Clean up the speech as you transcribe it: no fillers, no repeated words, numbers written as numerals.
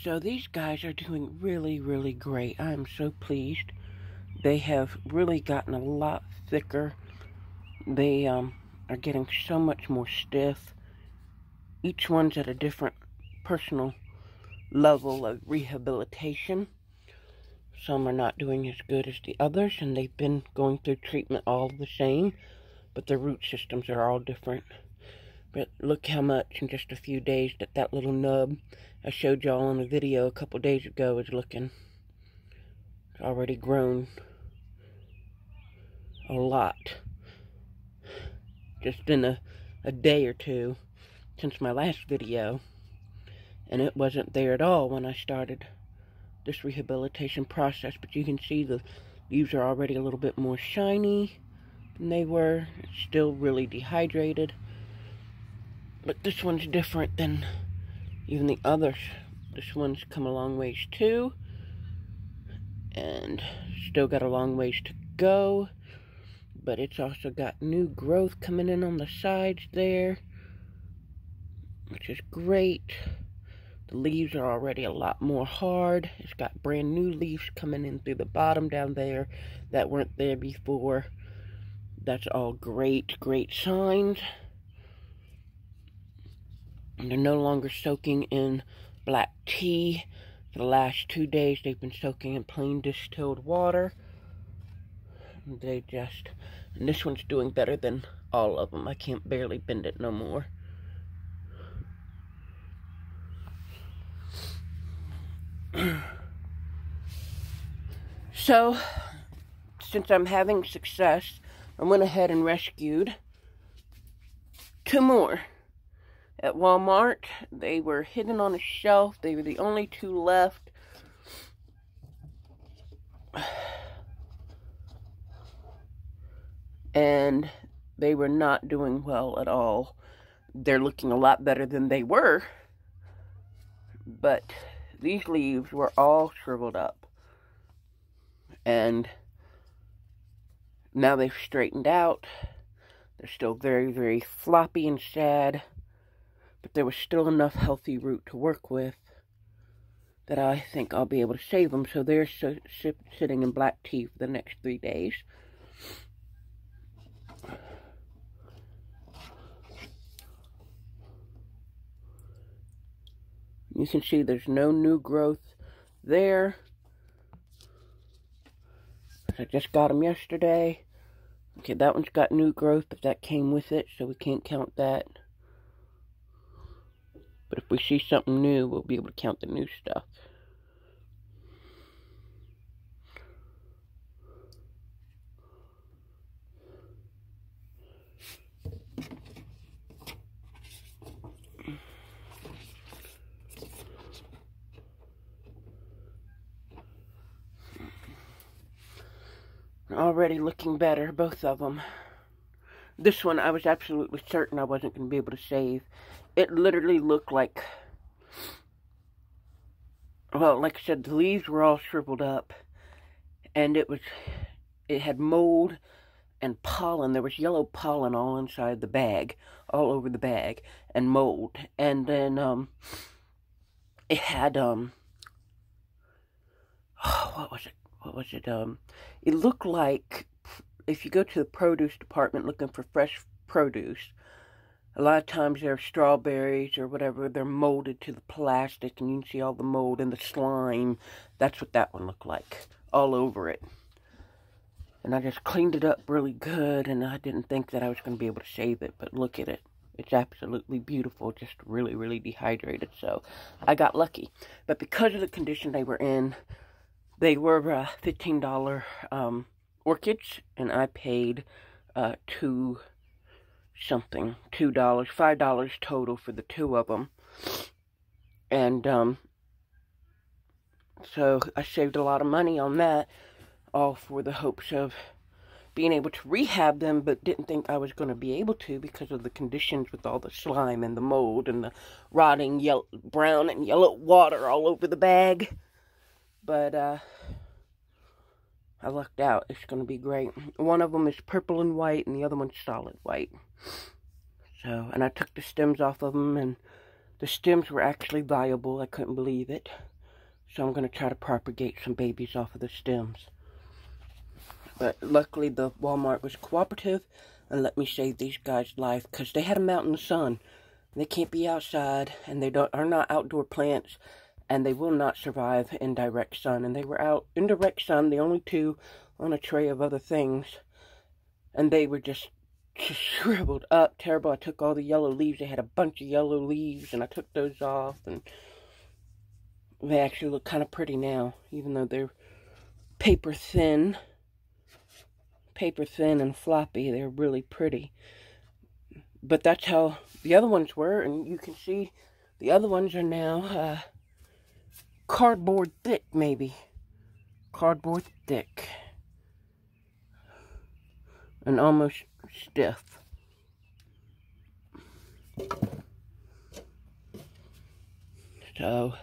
So these guys are doing really, really great. I am so pleased. They have really gotten a lot thicker. They are getting so much more stiff. Each one's at a different personal level of rehabilitation. Some are not doing as good as the others, and they've been going through treatment all the same, but their root systems are all different. But look how much in just a few days that little nub I showed y'all in a video a couple days ago is looking. It's already grown a lot. Just in a day or two since my last video. And it wasn't there at all when I started this rehabilitation process. But you can see the leaves are already a little bit more shiny than they were. It's still really dehydrated. But this one's different than even the others. This one's come a long ways too. And still got a long ways to go. But it's also got new growth coming in on the sides there, which is great. The leaves are already a lot more hard. It's got brand new leaves coming in through the bottom down there that weren't there before. That's all great, great signs. And they're no longer soaking in black tea. For the last 2 days, they've been soaking in plain distilled water. And this one's doing better than all of them. I can't barely bend it no more. So, since I'm having success, I went ahead and rescued 2 more. At Walmart, they were hidden on a shelf. They were the only 2 left. And they were not doing well at all. They're looking a lot better than they were. But these leaves were all shriveled up. And now they've straightened out. They're still very, very floppy and sad. But there was still enough healthy root to work with that I think I'll be able to save them. So they're sitting in black tea for the next 3 days. You can see there's no new growth there. I just got them yesterday. Okay, that one's got new growth, but that came with it, so we can't count that. But if we see something new, we'll be able to count the new stuff. Already looking better, both of them. This one, I was absolutely certain I wasn't going to be able to save. It literally looked like, well, like I said, the leaves were all shriveled up. And it had mold and pollen. There was yellow pollen all inside the bag, all over the bag, and mold. And then, it had, what was it? It looked like, if you go to the produce department looking for fresh produce, a lot of times there are strawberries or whatever, they're molded to the plastic, and you can see all the mold and the slime. That's what that one looked like, all over it. And I just cleaned it up really good, and I didn't think that I was going to be able to save it, but look at it. It's absolutely beautiful, just really, really dehydrated, so I got lucky. But because of the condition they were in, they were $15 orchids, and I paid $5 total for the 2 of them. And so I saved a lot of money on that, all for the hopes of being able to rehab them, but didn't think I was going to be able to because of the conditions with all the slime and the mold and the rotting yellow, brown and yellow water all over the bag. But I lucked out. It's going to be great. One of them is purple and white, and the other one's solid white. And I took the stems off of them, and the stems were actually viable. I couldn't believe it. So I'm going to try to propagate some babies off of the stems. But luckily the Walmart was cooperative and let me save these guys' life, because they had them out in the sun. They can't be outside, and they are not outdoor plants, and they will not survive in direct sun. And they were out in direct sun, the only two on a tray of other things, and they were just shriveled up, terrible. I took all the yellow leaves. They had a bunch of yellow leaves, and I took those off, and they actually look kind of pretty now, even though they're paper thin and floppy. They're really pretty. But that's how the other ones were, and you can see the other ones are now cardboard thick, maybe. Cardboard thick. And almost stiff. So